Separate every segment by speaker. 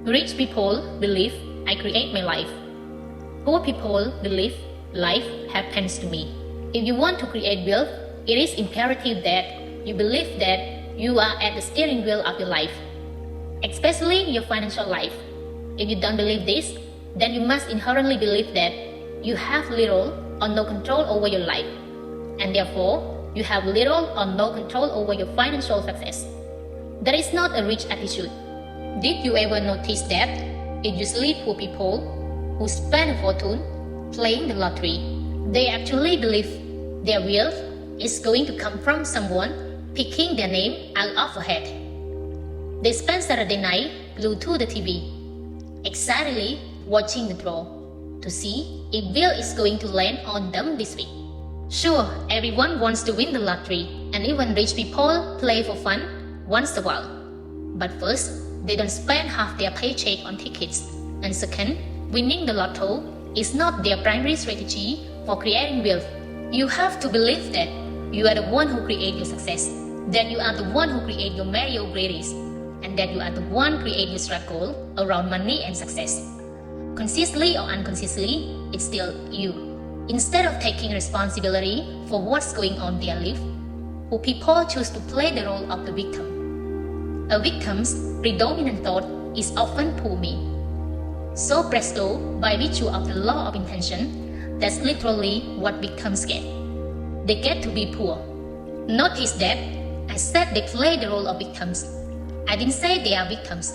Speaker 1: Rich people believe I create my life. Poor people believe life happens to me. If you want to create wealth, it is imperative that you believe that you are at the steering wheel of your life, especially your financial life. If you don't believe this, then you must inherently believe that you have little or no control over your life, and therefore you have little or no control over your financial success. That is not a rich attitude. Did you ever notice that it's usually poor people who spend a fortune playing the lottery? They actually believe their wealth is going to come from someone picking their name out of a hat. They spend Saturday night glued to the TV, excitedly watching the draw to see if wealth is going to land on them this week. Sure, everyone wants to win the lottery, and even rich people play for fun once a while. But first, they don't spend half their paycheck on tickets. And second, winning the lotto is not their primary strategy for creating wealth. You have to believe that you are the one who create your success, that you are the one who create your mediocrities, and that you are the one create your struggle around money and success. Consciously or unconsciously, it's still you. Instead of taking responsibility for what's going on in their life, who people choose to play the role of the victim. A victim's predominant thought is often poor me. So presto, by virtue of the law of intention, that's literally what victims get. They get to be poor. Notice that I said they play the role of victims. I didn't say they are victims.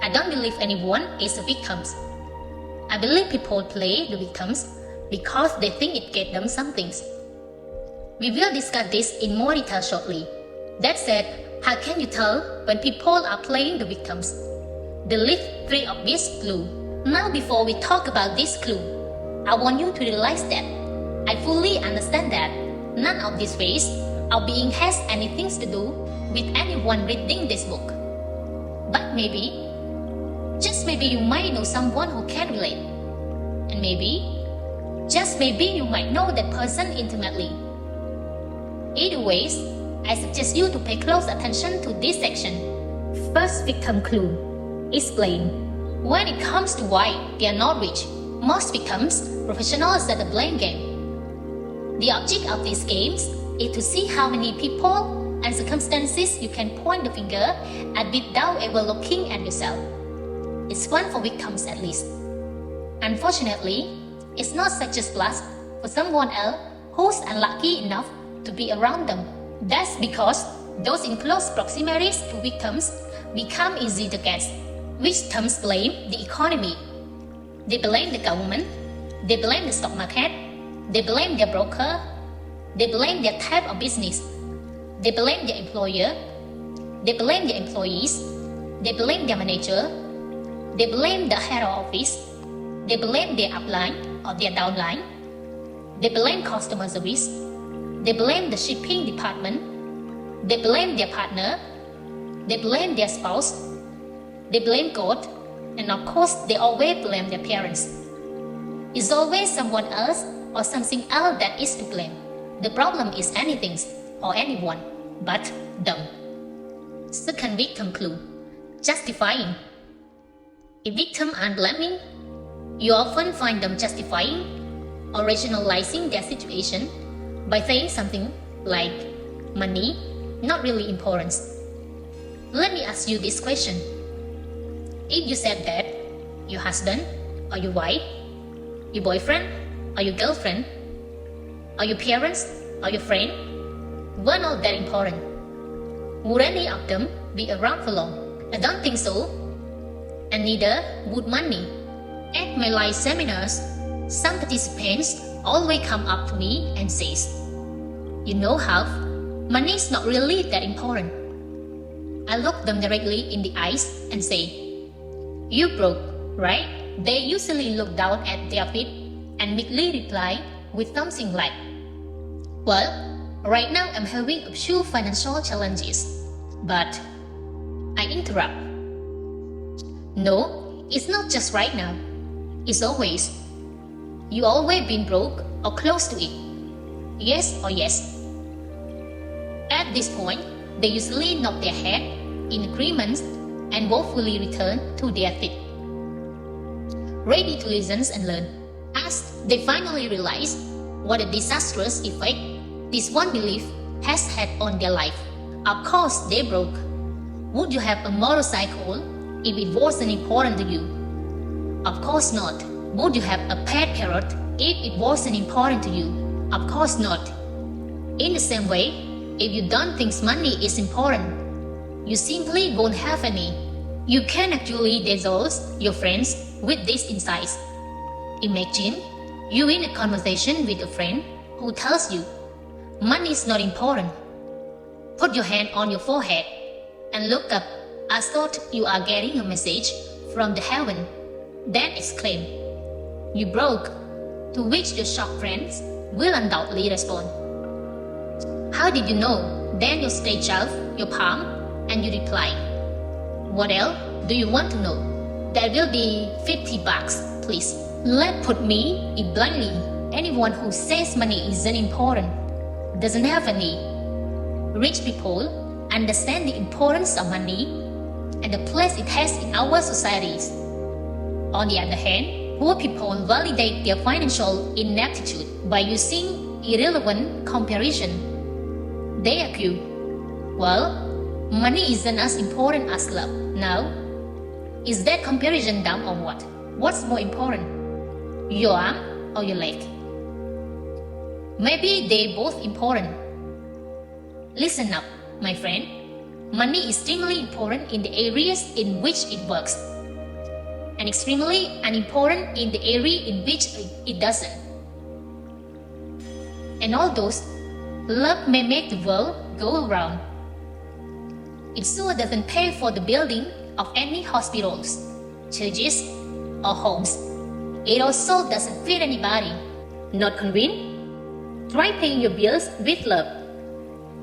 Speaker 1: I don't believe anyone is a victim. I believe people play the victims because they think it gets them something. We will discuss this in more detail shortly. That said, how can you tell when people are playing the victims? They leave 3 obvious clues. Now before we talk about this clue, I want you to realize that I fully understand that none of these ways of being has anything to do with anyone reading this book. But maybe, just maybe you might know someone who can relate. And maybe, just maybe you might know that person intimately. Either ways, I suggest you to pay close attention to this section. First victim clue. Explain. When it comes to why they are not rich, most victims professionals at the blame game. The object of these games is to see how many people and circumstances you can point the finger at without ever looking at yourself. It's fun for victims at least. Unfortunately, it's not such a plus for someone else who's unlucky enough to be around them. That's because those in close proximities to victims become easy targets. Victims blame the economy. They blame the government. They blame the stock market. They blame their broker. They blame their type of business. They blame their employer. They blame their employees. They blame their manager. They blame the head of office. They blame their upline or their downline. They blame customer service. They blame the shipping department. They blame their partner. They blame their spouse. They blame God. And of course, they always blame their parents. It's always someone else or something else that is to blame. The problem is anything or anyone but them. Second victim clue. Justifying. If victims are blaming, you often find them justifying or rationalizing their situation by saying something like, money, not really important. Let me ask you this question. If you said that your husband or your wife, your boyfriend or your girlfriend, or your parents or your friend were not that important, would any of them be around for long? I don't think so. And neither would money. At my live seminars, some participants always come up to me and says, you know how, money is not really that important. I look them directly in the eyes and say, you broke, right? They usually look down at their feet and meekly reply with something like, well, right now I'm having a few financial challenges. But I interrupt. No, it's not just right now. It's always. You always been broke or close to it. Yes or yes. At this point, they usually nod their head in agreement and woefully return to their feet, ready to listen and learn. As they finally realize what a disastrous effect this one belief has had on their life, of course they broke. Would you have a motorcycle if it wasn't important to you? Of course not. Would you have a pet parrot if it wasn't important to you? Of course not. In the same way, if you don't think money is important, you simply won't have any. You can actually dazzle your friends with these insights. Imagine you in a conversation with a friend who tells you money is not important. Put your hand on your forehead and look up as though you are getting a message from the heaven. Then exclaim, "You broke," to which your shocked friends will undoubtedly respond, "How did you know?" Then you stretch out your palm and you reply, "What else do you want to know? That will be $50, please." Let put it bluntly, anyone who says money isn't important doesn't have any. Rich people understand the importance of money and the place it has in our societies. On the other hand, poor people validate their financial ineptitude by using irrelevant comparison. They argue, "Well, money isn't as important as love." Now, is that comparison dumb or what? What's more important, your arm or your leg? Maybe they're both important. Listen up, my friend. Money is extremely important in the areas in which it works, and extremely unimportant in the area in which it doesn't. And although love may make the world go around, it sure doesn't pay for the building of any hospitals, churches, or homes. It also doesn't feed anybody. Not convinced? Try paying your bills with love.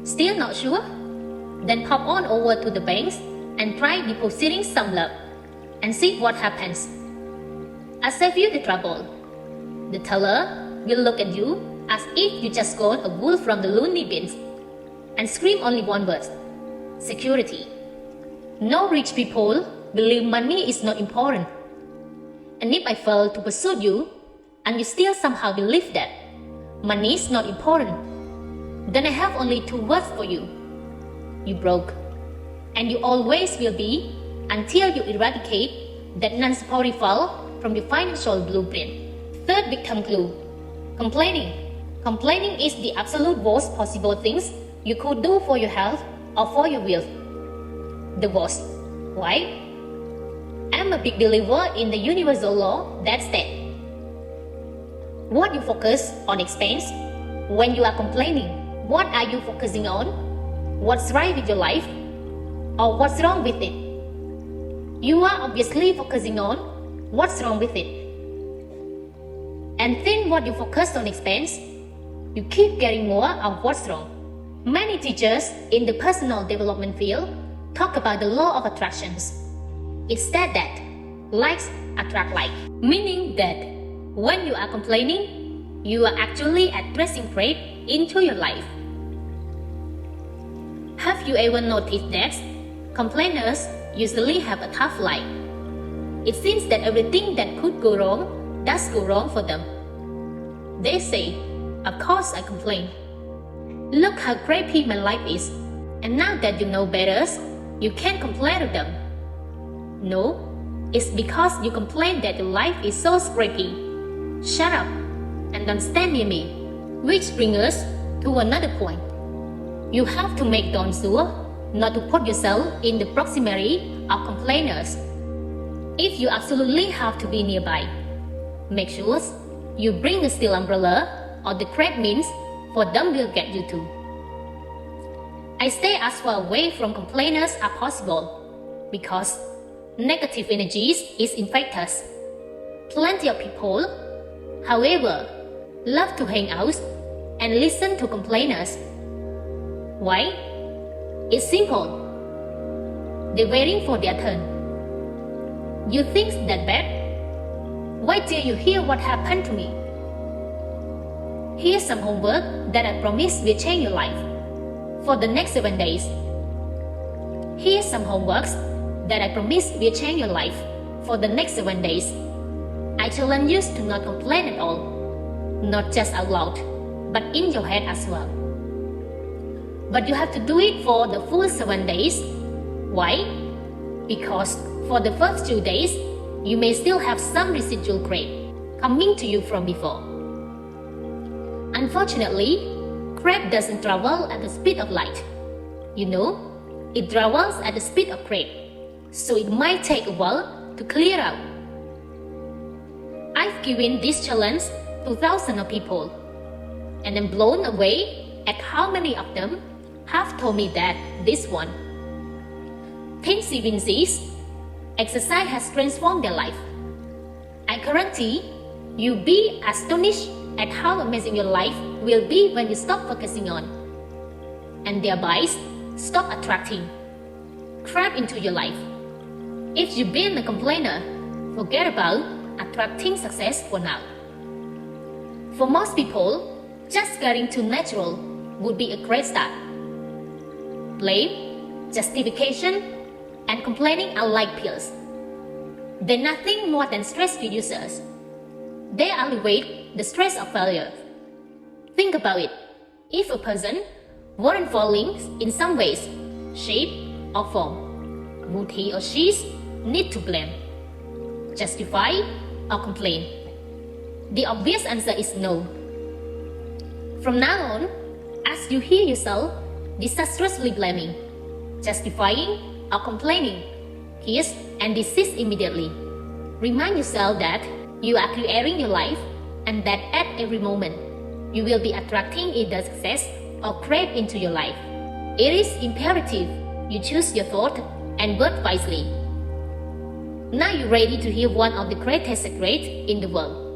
Speaker 1: Still not sure? Then pop on over to the banks and try depositing some love and see what happens. I'll save you the trouble. The teller will look at you as if you just got a wolf from the loony bins and scream only one word: security. No rich people believe money is not important. And if I fail to pursue you and you still somehow believe that money is not important, then I have only two words for you: you broke. And you always will be until you eradicate that non-supportive file from your financial blueprint. Third victim clue: complaining. Complaining is the absolute worst possible things you could do for your health or for your wealth. The worst. Why? I'm a big believer in the universal law that states, what you focus on expands. When you are complaining, what are you focusing on? What's right with your life? Or what's wrong with it? You are obviously focusing on what's wrong with it. And then what you focus on expands. You keep getting more of what's wrong. Many teachers in the personal development field talk about the law of attractions. It said that likes attract like, meaning that when you are complaining, you are actually attracting prey into your life. Have you ever noticed that complainers usually have a tough life? It seems that everything that could go wrong does go wrong for them. They say, "Of course I complain. Look how crappy my life is. And now that you know better, you can't complain to them." No, it's because you complain that your life is so scrappy. Shut up and don't stand near me. Which brings us to another point. You have to make darn sure not to put yourself in the proximity of complainers. If you absolutely have to be nearby, make sure you bring a steel umbrella or the crab means for them will get you too. I stay as far away from complainers as possible because negative energies is infectious. Plenty of people, however, love to hang out and listen to complainers. Why? It's simple. They're waiting for their turn. You think that bad? Wait till you hear what happened to me. Here's some homework that I promise will change your life for the next 7 days. Here's some homeworks that I promise will change your life for the next 7 days. I challenge you to not complain at all, not just out loud, but in your head as well. But you have to do it for the full 7 days. Why? Because for the first 2 days, you may still have some residual crap coming to you from before. Unfortunately, crap doesn't travel at the speed of light. You know, it travels at the speed of crap, so it might take a while to clear out. I've given this challenge to thousands of people, and I'm blown away at how many of them have told me that this one. Things even sees, exercise has transformed their life. I guarantee you'll be astonished at how amazing your life will be when you stop focusing on, and thereby stop attracting crap into your life. If you've been a complainer, forget about attracting success for now. For most people, just getting to natural would be a great start. Blame, justification, and complaining are like pills. They're nothing more than stress reducers. They alleviate the stress of failure. Think about it. If a person weren't falling in some ways, shape, or form, would he or she need to blame, justify, or complain? The obvious answer is no. From now on, as you hear yourself disastrously blaming, justifying, or complaining, here's and desist immediately. Remind yourself that you are creating your life and that at every moment, you will be attracting either success or crap into your life. It is imperative you choose your thought and word wisely. Now you're ready to hear one of the greatest secrets in the world.